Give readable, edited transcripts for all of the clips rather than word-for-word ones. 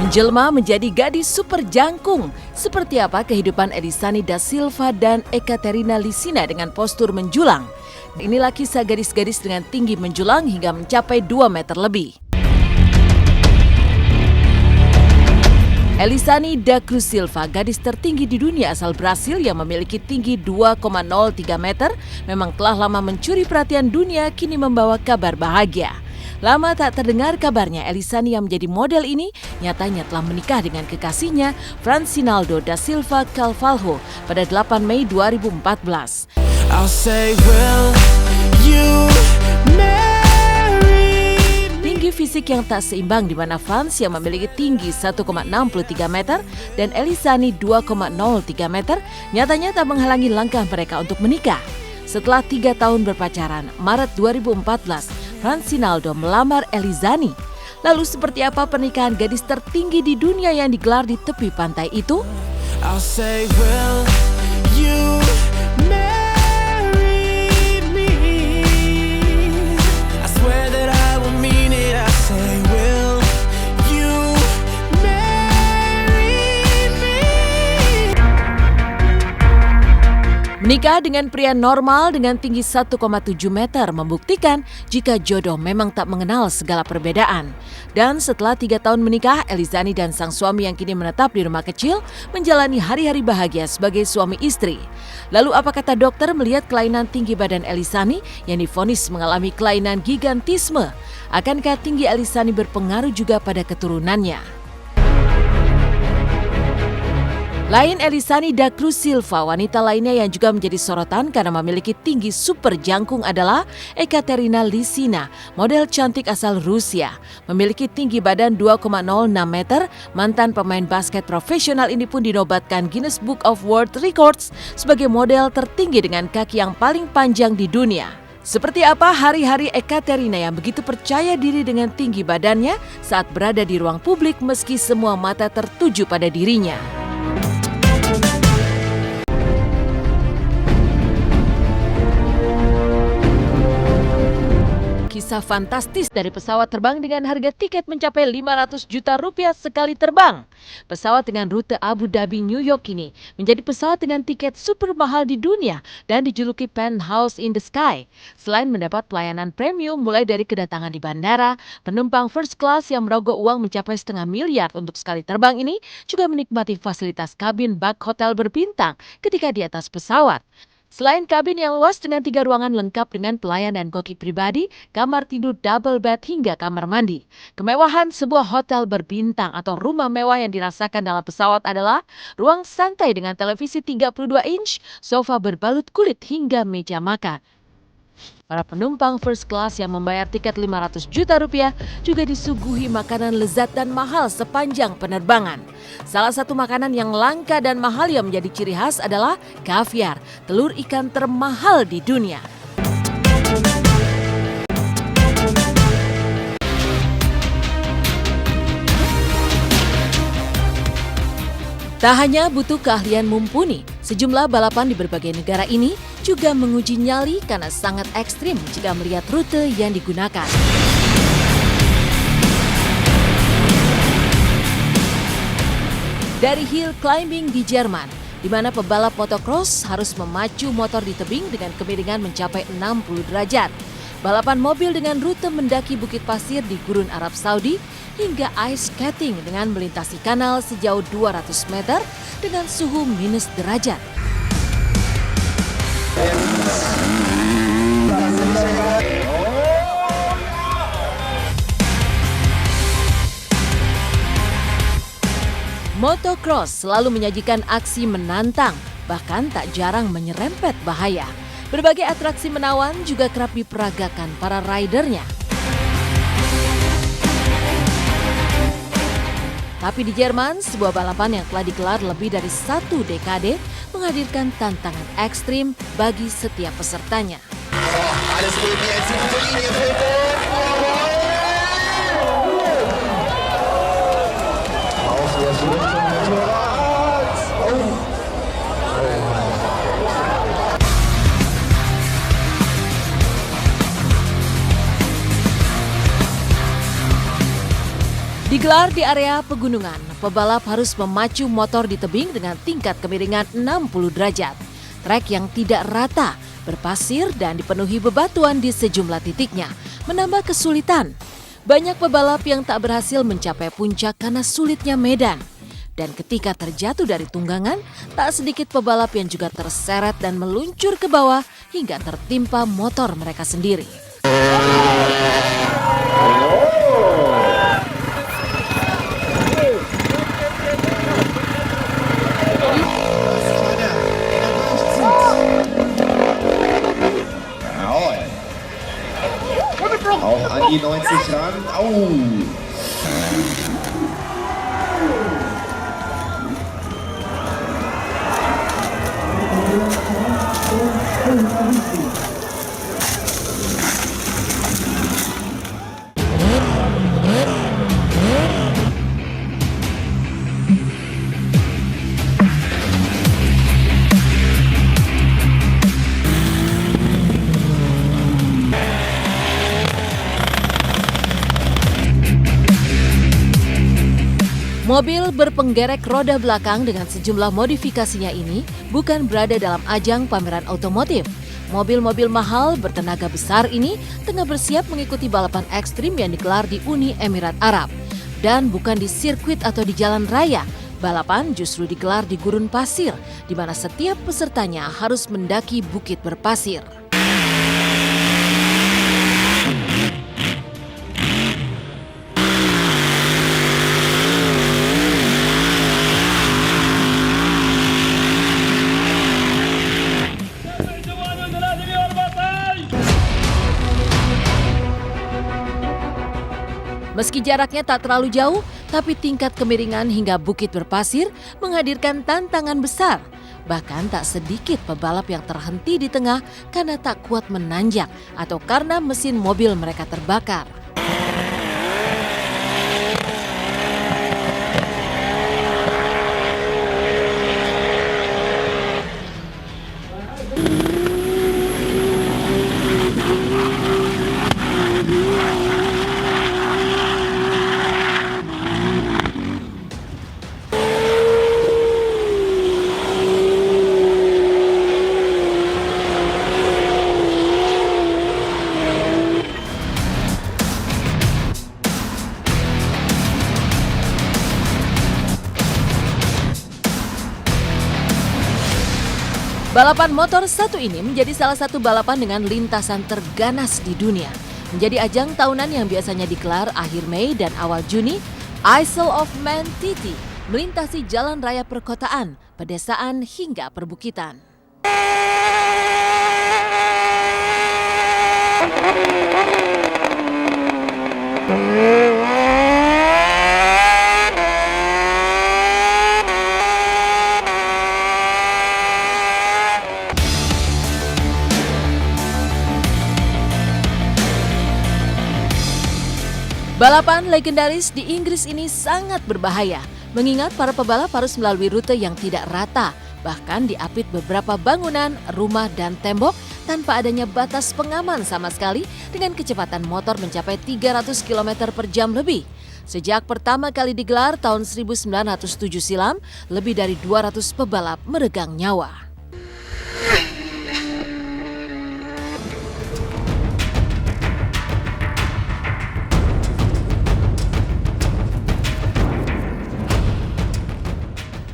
Menjelma menjadi gadis super jangkung. Seperti apa kehidupan Elisani da Silva dan Ekaterina Lisina dengan postur menjulang? Inilah kisah gadis-gadis dengan tinggi menjulang hingga mencapai 2 meter lebih. Elisani da Silva, gadis tertinggi di dunia asal Brasil yang memiliki tinggi 2,03 meter, memang telah lama mencuri perhatian dunia, kini membawa kabar bahagia. Lama tak terdengar kabarnya, Elisani yang menjadi model ini nyatanya telah menikah dengan kekasihnya Francinaldo da Silva Carvalho pada 8 Mei 2014. Tinggi fisik yang tak seimbang di mana Franz yang memiliki tinggi 1,63 meter dan Elisani 2,03 meter nyatanya tak menghalangi langkah mereka untuk menikah. Setelah 3 tahun berpacaran, Maret 2014, Francinaldo melamar Elisani. Lalu seperti apa pernikahan gadis tertinggi di dunia yang digelar di tepi pantai itu? Menikah dengan pria normal dengan tinggi 1,7 meter membuktikan jika jodoh memang tak mengenal segala perbedaan. Dan setelah 3 tahun menikah, Elisani dan sang suami yang kini menetap di rumah kecil menjalani hari-hari bahagia sebagai suami istri. Lalu apa kata dokter melihat kelainan tinggi badan Elisani yang divonis mengalami kelainan gigantisme? Akankah tinggi Elisani berpengaruh juga pada keturunannya? Lain Elisani da Silva, wanita lainnya yang juga menjadi sorotan karena memiliki tinggi super jangkung adalah Ekaterina Lisina, model cantik asal Rusia. Memiliki tinggi badan 2,06 meter, mantan pemain basket profesional ini pun dinobatkan Guinness Book of World Records sebagai model tertinggi dengan kaki yang paling panjang di dunia. Seperti apa hari-hari Ekaterina yang begitu percaya diri dengan tinggi badannya saat berada di ruang publik meski semua mata tertuju pada dirinya? Kisah fantastis dari pesawat terbang dengan harga tiket mencapai 500 juta rupiah sekali terbang. Pesawat dengan rute Abu Dhabi New York ini menjadi pesawat dengan tiket super mahal di dunia dan dijuluki Penthouse in the Sky. Selain mendapat pelayanan premium mulai dari kedatangan di bandara, penumpang first class yang merogoh uang mencapai 0,5 miliar untuk sekali terbang ini juga menikmati fasilitas kabin bak hotel berbintang ketika di atas pesawat. Selain kabin yang luas dengan 3 ruangan lengkap dengan pelayanan koki pribadi, kamar tidur double bed hingga kamar mandi. Kemewahan sebuah hotel berbintang atau rumah mewah yang dirasakan dalam pesawat adalah ruang santai dengan televisi 32 inch, sofa berbalut kulit hingga meja makan. Para penumpang first class yang membayar tiket 500 juta rupiah juga disuguhi makanan lezat dan mahal sepanjang penerbangan. Salah satu makanan yang langka dan mahal yang menjadi ciri khas adalah kaviar, telur ikan termahal di dunia. Tak hanya butuh keahlian mumpuni, sejumlah balapan di berbagai negara ini juga menguji nyali karena sangat ekstrim jika melihat rute yang digunakan. Dari hill climbing di Jerman, di mana pebalap motocross harus memacu motor di tebing dengan kemiringan mencapai 60 derajat. Balapan mobil dengan rute mendaki bukit pasir di Gurun Arab Saudi, hingga ice skating dengan melintasi kanal sejauh 200 meter dengan suhu minus derajat. Motocross selalu menyajikan aksi menantang, bahkan tak jarang menyerempet bahaya. Berbagai atraksi menawan juga kerap diperagakan para ridernya. Tapi di Jerman, sebuah balapan yang telah digelar lebih dari 1 dekade menghadirkan tantangan ekstrim bagi setiap pesertanya. Di Digelar di area pegunungan, pebalap harus memacu motor di tebing dengan tingkat kemiringan 60 derajat. Trek yang tidak rata, berpasir dan dipenuhi bebatuan di sejumlah titiknya, menambah kesulitan. Banyak pebalap yang tak berhasil mencapai puncak karena sulitnya medan. Dan ketika terjatuh dari tunggangan, tak sedikit pebalap yang juga terseret dan meluncur ke bawah hingga tertimpa motor mereka sendiri. Auch an die 90 ran. Au! Mobil berpenggerek roda belakang dengan sejumlah modifikasinya ini bukan berada dalam ajang pameran otomotif. Mobil-mobil mahal bertenaga besar ini tengah bersiap mengikuti balapan ekstrim yang digelar di Uni Emirat Arab. Dan bukan di sirkuit atau di jalan raya, balapan justru digelar di gurun pasir, di mana setiap pesertanya harus mendaki bukit berpasir. Meski jaraknya tak terlalu jauh, tapi tingkat kemiringan hingga bukit berpasir menghadirkan tantangan besar. Bahkan tak sedikit pebalap yang terhenti di tengah karena tak kuat menanjak atau karena mesin mobil mereka terbakar. Balapan motor satu ini menjadi salah satu balapan dengan lintasan terganas di dunia. Menjadi ajang tahunan yang biasanya digelar akhir Mei dan awal Juni, Isle of Man TT melintasi jalan raya perkotaan, pedesaan hingga perbukitan. Balapan legendaris di Inggris ini sangat berbahaya, mengingat para pebalap harus melalui rute yang tidak rata, bahkan diapit beberapa bangunan, rumah, dan tembok tanpa adanya batas pengaman sama sekali dengan kecepatan motor mencapai 300 km per jam lebih. Sejak pertama kali digelar tahun 1907 silam, lebih dari 200 pebalap meregang nyawa.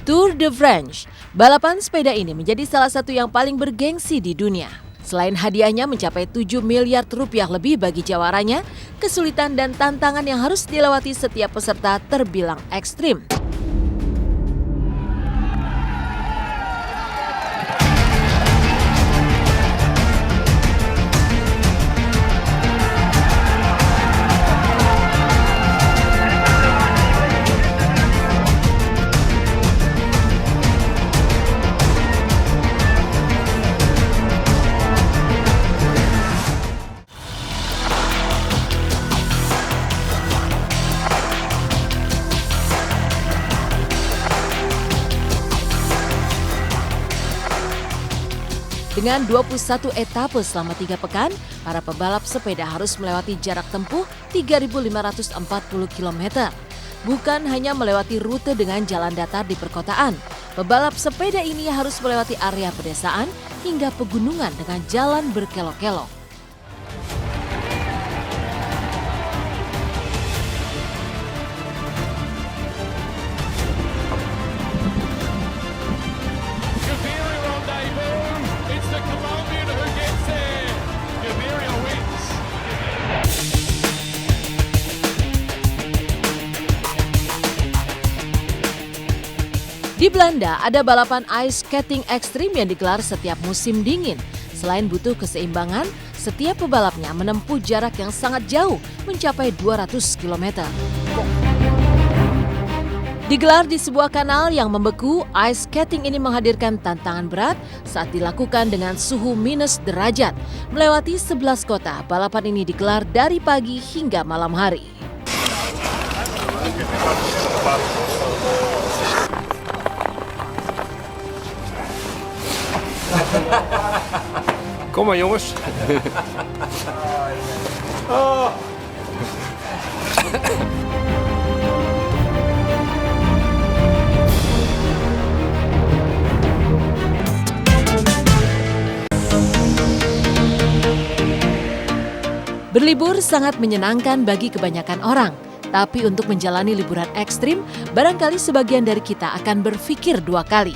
Tour de France, balapan sepeda ini menjadi salah satu yang paling bergengsi di dunia. Selain hadiahnya mencapai 7 miliar rupiah lebih bagi jawarannya, kesulitan dan tantangan yang harus dilewati setiap peserta terbilang ekstrim. Dengan 21 etape selama 3 pekan, para pebalap sepeda harus melewati jarak tempuh 3.540 km. Bukan hanya melewati rute dengan jalan datar di perkotaan, pebalap sepeda ini harus melewati area pedesaan hingga pegunungan dengan jalan berkelok-kelok. Di Belanda ada balapan ice skating ekstrim yang digelar setiap musim dingin. Selain butuh keseimbangan, setiap pebalapnya menempuh jarak yang sangat jauh, mencapai 200 km. Digelar di sebuah kanal yang membeku, ice skating ini menghadirkan tantangan berat saat dilakukan dengan suhu minus derajat. Melewati 11 kota, balapan ini digelar dari pagi hingga malam hari. Kom maar jongens. Berlibur sangat menyenangkan bagi kebanyakan orang. Tapi untuk menjalani liburan ekstrim, barangkali sebagian dari kita akan berpikir dua kali.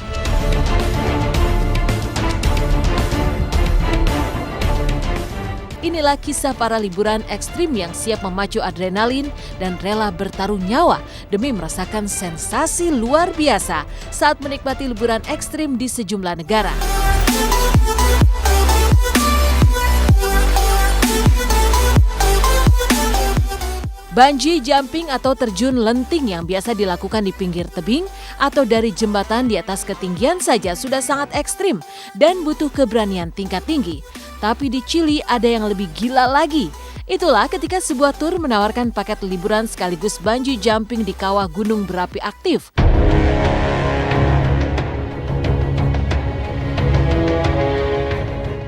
Inilah kisah para liburan ekstrim yang siap memacu adrenalin dan rela bertaruh nyawa demi merasakan sensasi luar biasa saat menikmati liburan ekstrim di sejumlah negara. Bungee jumping atau terjun lenting yang biasa dilakukan di pinggir tebing atau dari jembatan di atas ketinggian saja sudah sangat ekstrim dan butuh keberanian tingkat tinggi. Tapi di Chili ada yang lebih gila lagi. Itulah ketika sebuah tur menawarkan paket liburan sekaligus bungee jumping di kawah gunung berapi aktif.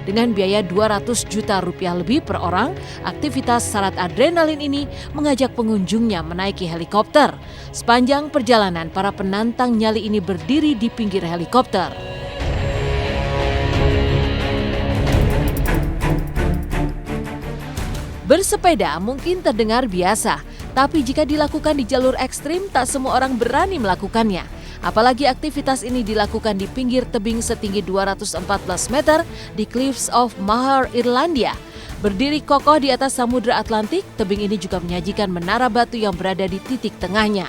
Dengan biaya 200 juta rupiah lebih per orang, aktivitas syarat adrenalin ini mengajak pengunjungnya menaiki helikopter. Sepanjang perjalanan, para penantang nyali ini berdiri di pinggir helikopter. Bersepeda mungkin terdengar biasa, tapi jika dilakukan di jalur ekstrim, tak semua orang berani melakukannya. Apalagi aktivitas ini dilakukan di pinggir tebing setinggi 214 meter di Cliffs of Moher, Irlandia. Berdiri kokoh di atas Samudra Atlantik, tebing ini juga menyajikan menara batu yang berada di titik tengahnya.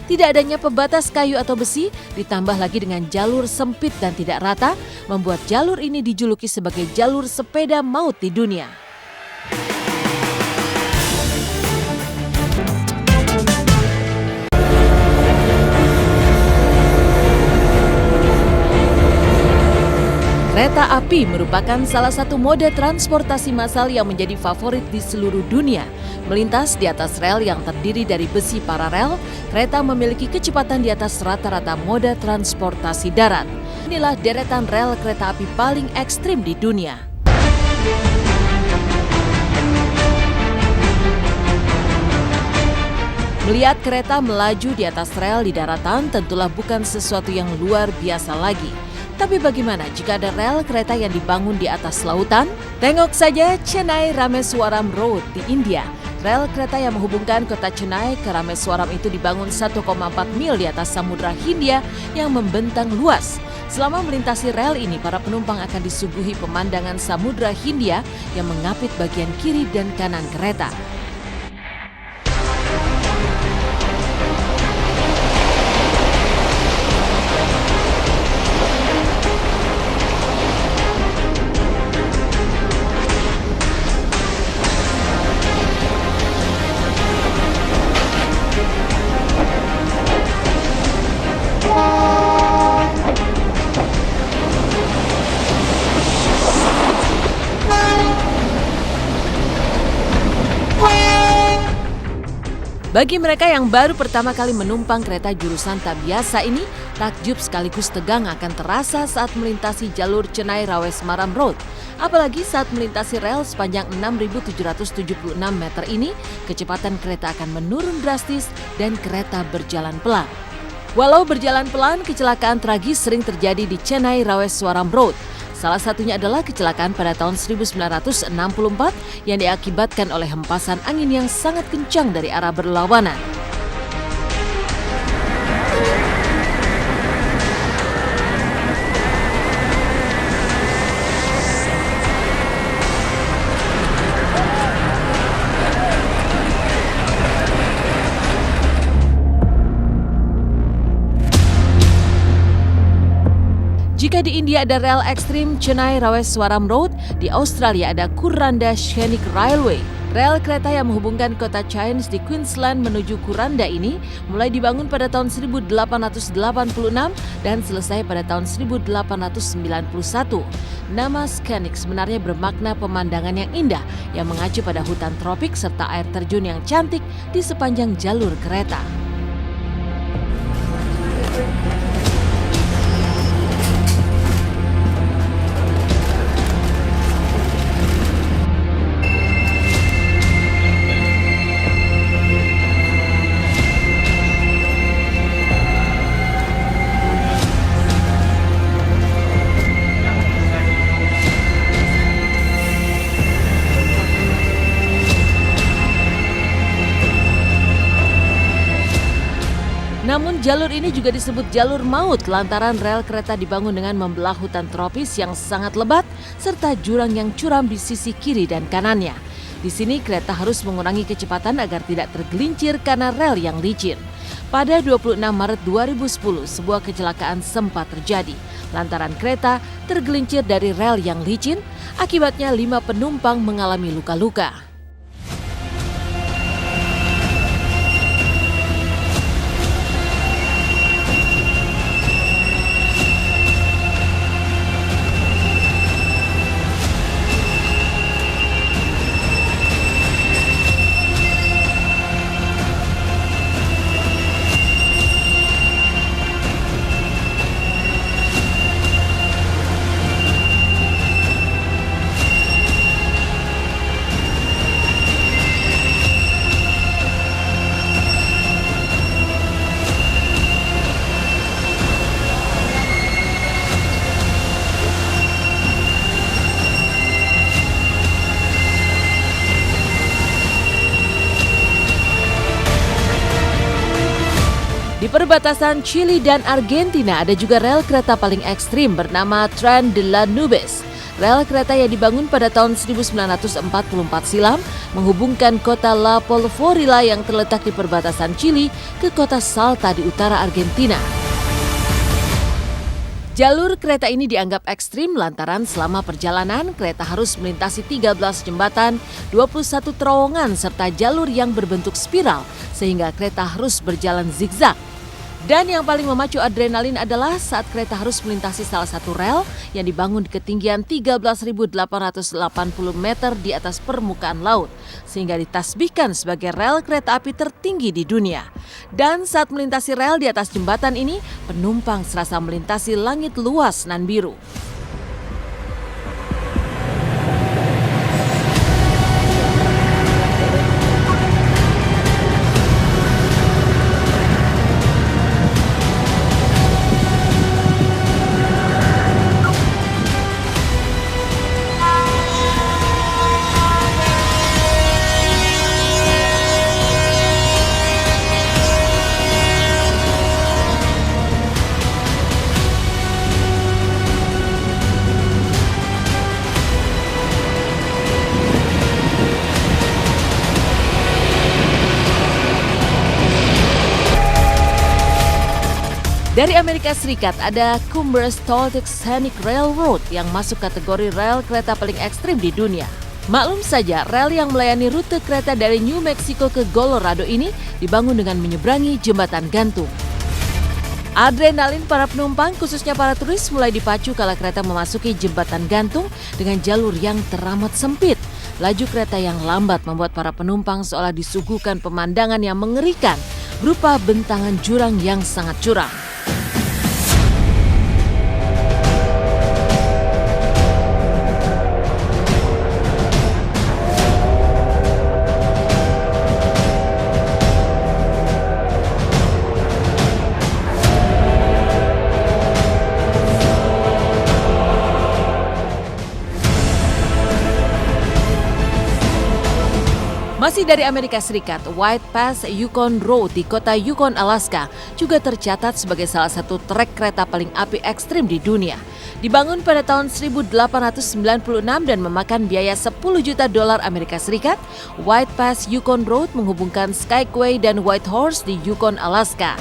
Tidak adanya pembatas kayu atau besi, ditambah lagi dengan jalur sempit dan tidak rata, membuat jalur ini dijuluki sebagai jalur sepeda maut di dunia. Kereta api merupakan salah satu mode transportasi massal yang menjadi favorit di seluruh dunia. Melintas di atas rel yang terdiri dari besi paralel, kereta memiliki kecepatan di atas rata-rata mode transportasi darat. Inilah deretan rel kereta api paling ekstrim di dunia. Melihat kereta melaju di atas rel di daratan tentulah bukan sesuatu yang luar biasa lagi. Tapi bagaimana jika ada rel kereta yang dibangun di atas lautan? Tengok saja Chennai Rameswaram Road di India. Rel kereta yang menghubungkan kota Chennai ke Rameswaram itu dibangun 1,4 mil di atas Samudra Hindia yang membentang luas. Selama melintasi rel ini, para penumpang akan disuguhi pemandangan Samudra Hindia yang mengapit bagian kiri dan kanan kereta. Bagi mereka yang baru pertama kali menumpang kereta jurusan tak biasa ini, takjub sekaligus tegang akan terasa saat melintasi jalur Chennai Rawai Semarang Road. Apalagi saat melintasi rel sepanjang 6.776 meter ini, kecepatan kereta akan menurun drastis dan kereta berjalan pelan. Walau berjalan pelan, kecelakaan tragis sering terjadi di Chennai Rawai Semarang Road. Salah satunya adalah kecelakaan pada tahun 1964 yang diakibatkan oleh hempasan angin yang sangat kencang dari arah berlawanan. Jika di India ada rel ekstrim Chennai Rawai Semarang Road, di Australia ada Kuranda Scenic Railway. Rel kereta yang menghubungkan kota Cairns di Queensland menuju Kuranda ini mulai dibangun pada tahun 1886 dan selesai pada tahun 1891. Nama Scenic sebenarnya bermakna pemandangan yang indah yang mengacu pada hutan tropik serta air terjun yang cantik di sepanjang jalur kereta. Namun jalur ini juga disebut jalur maut lantaran rel kereta dibangun dengan membelah hutan tropis yang sangat lebat serta jurang yang curam di sisi kiri dan kanannya. Di sini kereta harus mengurangi kecepatan agar tidak tergelincir karena rel yang licin. Pada 26 Maret 2010, sebuah kecelakaan sempat terjadi lantaran kereta tergelincir dari rel yang licin, akibatnya 5 penumpang mengalami luka-luka. Di perbatasan Chili dan Argentina ada juga rel kereta paling ekstrim bernama Tren de las Nubes. Rel kereta yang dibangun pada tahun 1944 silam menghubungkan kota La Polvorilla yang terletak di perbatasan Chili ke kota Salta di utara Argentina. Jalur kereta ini dianggap ekstrim lantaran selama perjalanan kereta harus melintasi 13 jembatan, 21 terowongan serta jalur yang berbentuk spiral sehingga kereta harus berjalan zigzag. Dan yang paling memacu adrenalin adalah saat kereta harus melintasi salah satu rel yang dibangun di ketinggian 13.880 meter di atas permukaan laut, sehingga ditasbihkan sebagai rel kereta api tertinggi di dunia. Dan saat melintasi rel di atas jembatan ini, penumpang serasa melintasi langit luas nan biru. Dari Amerika Serikat ada Cumbres Toltec Scenic Railroad yang masuk kategori rel kereta paling ekstrim di dunia. Maklum saja, rel yang melayani rute kereta dari New Mexico ke Colorado ini dibangun dengan menyeberangi jembatan gantung. Adrenalin para penumpang, khususnya para turis, mulai dipacu kala kereta memasuki jembatan gantung dengan jalur yang teramat sempit. Laju kereta yang lambat membuat para penumpang seolah disuguhkan pemandangan yang mengerikan berupa bentangan jurang yang sangat curam. Masih dari Amerika Serikat, White Pass Yukon Road di kota Yukon, Alaska juga tercatat sebagai salah satu trek kereta paling api ekstrim di dunia. Dibangun pada tahun 1896 dan memakan biaya $10 juta Amerika Serikat, White Pass Yukon Road menghubungkan Skagway dan Whitehorse di Yukon, Alaska.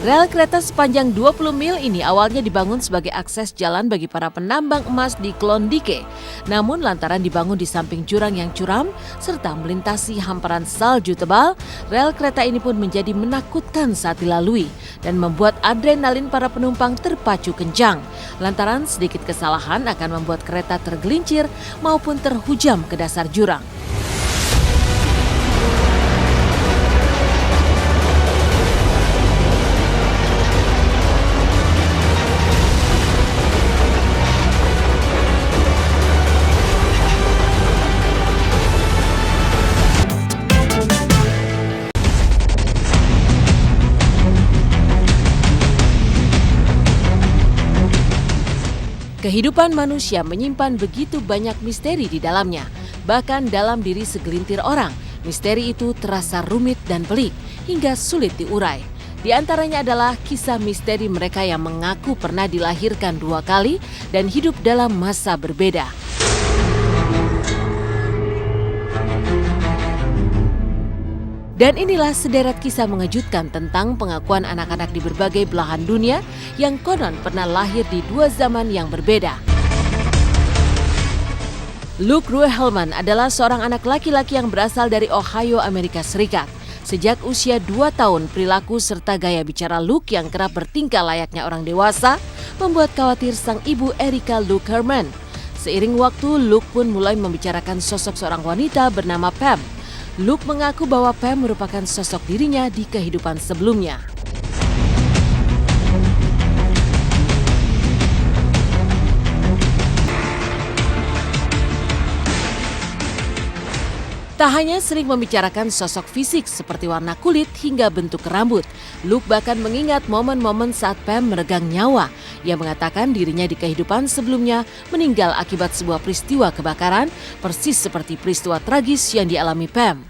Rel kereta sepanjang 20 mil ini awalnya dibangun sebagai akses jalan bagi para penambang emas di Klondike. Namun lantaran dibangun di samping jurang yang curam serta melintasi hamparan salju tebal, rel kereta ini pun menjadi menakutkan saat dilalui dan membuat adrenalin para penumpang terpacu kencang. Lantaran sedikit kesalahan akan membuat kereta tergelincir maupun terhujam ke dasar jurang. Kehidupan manusia menyimpan begitu banyak misteri di dalamnya. Bahkan dalam diri segelintir orang, misteri itu terasa rumit dan pelik hingga sulit diurai. Di antaranya adalah kisah misteri mereka yang mengaku pernah dilahirkan 2 kali dan hidup dalam masa berbeda. Dan inilah sederet kisah mengejutkan tentang pengakuan anak-anak di berbagai belahan dunia yang konon pernah lahir di 2 zaman yang berbeda. Luke Ruehlman adalah seorang anak laki-laki yang berasal dari Ohio, Amerika Serikat. Sejak usia 2 tahun, perilaku serta gaya bicara Luke yang kerap bertingkah layaknya orang dewasa membuat khawatir sang ibu Erika Luke Herman. Seiring waktu, Luke pun mulai membicarakan sosok seorang wanita bernama Pam. Luke mengaku bahwa Pam merupakan sosok dirinya di kehidupan sebelumnya. Tak hanya sering membicarakan sosok fisik seperti warna kulit hingga bentuk rambut, Luke bahkan mengingat momen-momen saat Pam meregang nyawa. Ia mengatakan dirinya di kehidupan sebelumnya meninggal akibat sebuah peristiwa kebakaran, persis seperti peristiwa tragis yang dialami Pam.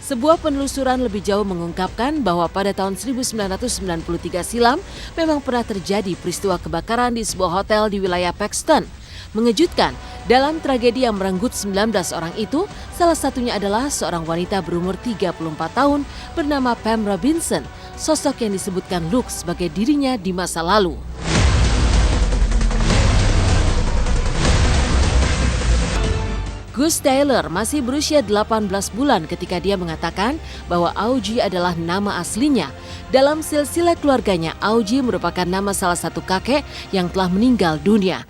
Sebuah penelusuran lebih jauh mengungkapkan bahwa pada tahun 1993 silam memang pernah terjadi peristiwa kebakaran di sebuah hotel di wilayah Paxton. Mengejutkan, dalam tragedi yang merenggut 19 orang itu, salah satunya adalah seorang wanita berumur 34 tahun bernama Pam Robinson, sosok yang disebutkan Luke sebagai dirinya di masa lalu. Gus Taylor masih berusia 18 bulan ketika dia mengatakan bahwa Augie adalah nama aslinya. Dalam silsilah keluarganya, Augie merupakan nama salah satu kakek yang telah meninggal dunia.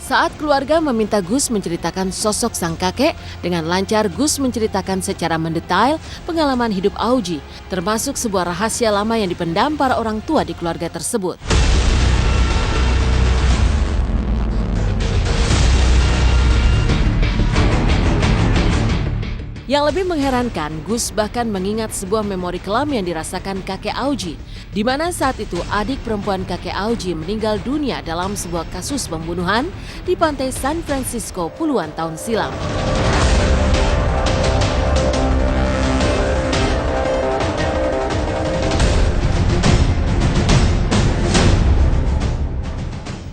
Saat keluarga meminta Gus menceritakan sosok sang kakek, dengan lancar Gus menceritakan secara mendetail pengalaman hidup Augie, termasuk sebuah rahasia lama yang dipendam para orang tua di keluarga tersebut. Yang lebih mengherankan, Gus bahkan mengingat sebuah memori kelam yang dirasakan kakek Augie, di mana saat itu adik perempuan kakek Augie meninggal dunia dalam sebuah kasus pembunuhan di pantai San Francisco puluhan tahun silam.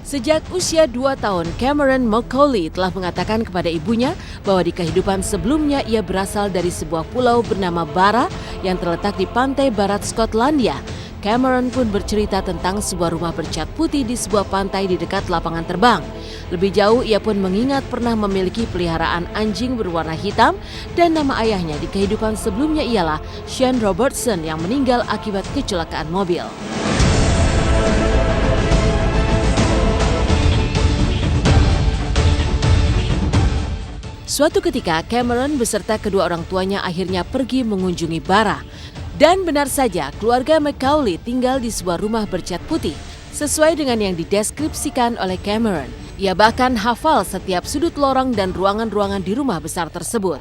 Sejak usia 2 tahun, Cameron Macaulay telah mengatakan kepada ibunya bahwa di kehidupan sebelumnya ia berasal dari sebuah pulau bernama Bara yang terletak di pantai barat Skotlandia. Cameron pun bercerita tentang sebuah rumah bercat putih di sebuah pantai di dekat lapangan terbang. Lebih jauh, ia pun mengingat pernah memiliki peliharaan anjing berwarna hitam dan nama ayahnya di kehidupan sebelumnya ialah Shane Robertson yang meninggal akibat kecelakaan mobil. Suatu ketika, Cameron beserta kedua orang tuanya akhirnya pergi mengunjungi bara. Dan benar saja, keluarga Macaulay tinggal di sebuah rumah bercat putih, sesuai dengan yang dideskripsikan oleh Cameron. Ia bahkan hafal setiap sudut lorong dan ruangan-ruangan di rumah besar tersebut.